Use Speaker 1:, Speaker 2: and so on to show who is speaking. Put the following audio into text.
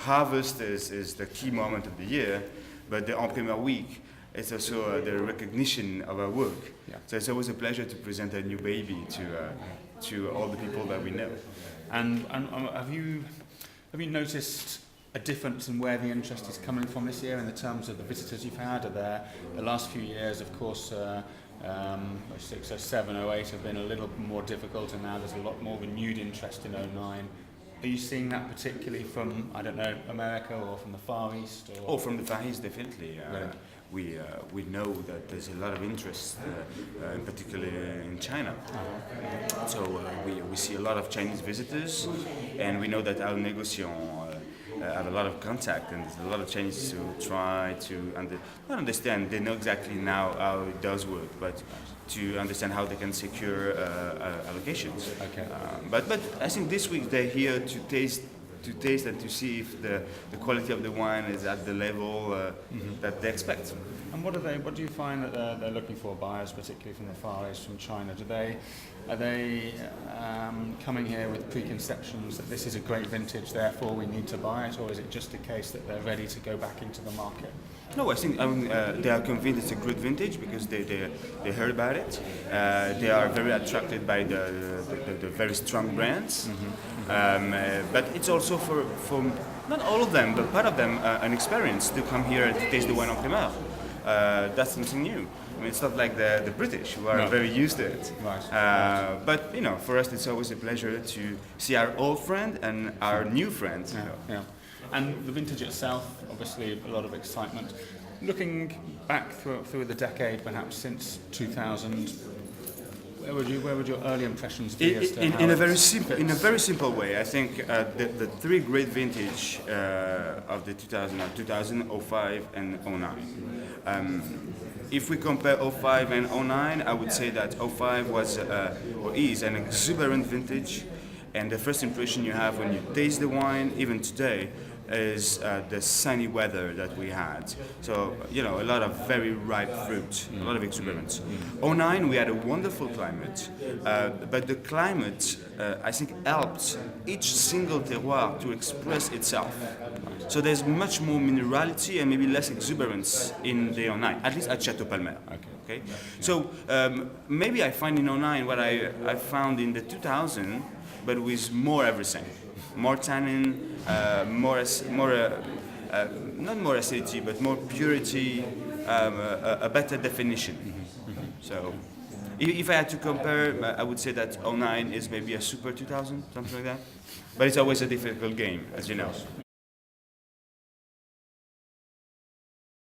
Speaker 1: harvest is the key moment of the year, but the en primeur week is also the recognition of our work.
Speaker 2: Yeah.
Speaker 1: So it's always a pleasure to present a new baby to all the people that we know.
Speaker 2: And have you noticed a difference in where the interest is coming from this year in the terms of the visitors you've had? Are there the last few years, of course, 06, 07, 08 have been a little more difficult, and now there's a lot more renewed interest in 09. Are you seeing that particularly from, I don't know, America or from the Far East? Or?
Speaker 1: Oh, from the Far East, definitely. We know that there's a lot of interest, in particular in China. So we see a lot of Chinese visitors, and we know that our négociants have a lot of contact, and there's a lot of Chinese to try to not understand. They know exactly now how it does work, but to understand how they can secure allocations.
Speaker 2: Okay.
Speaker 1: But I think this week they're here to taste and to see if the quality of the wine is at the level that they expect.
Speaker 2: And what do you find that they're looking for, buyers, particularly from the Far East, from China? Are they coming here with preconceptions that this is a great vintage, therefore we need to buy it, or is it just a case that they're ready to go back into the market?
Speaker 1: No, I think they are convinced it's a good vintage because they heard about it. They are very attracted by the very strong brands. But it's also for not all of them, but part of them, an experience to come here and to taste the wine en primeur. That's something new. I mean, it's not like the British who are very used to it.
Speaker 2: Right.
Speaker 1: But for us, it's always a pleasure to see our old friend and our new friend.
Speaker 2: Yeah. And the vintage itself, obviously, a lot of excitement. Looking back through the decade, perhaps since 2000, where would your early impressions be?
Speaker 1: In a very simple way, I think the three great vintage of the 2000 are 2000, 05, and 09. If we compare 05 and 09, I would say that 05 was or is an exuberant vintage, and the first impression you have when you taste the wine, even today, is the sunny weather that we had. So, a lot of very ripe fruit, a lot of exuberance. 09, we had a wonderful climate, but the climate, I think, helped each single terroir to express itself. So there's much more minerality and maybe less exuberance in the 09, at least at Chateau Palmer. Okay? So maybe I find in 09 what I found in the 2000, but with more everything. More tannin, not more acidity, but more purity, a better definition. So, if I had to compare, I would say that 09 is maybe a super 2000, something like that. But it's always a difficult game, as you know.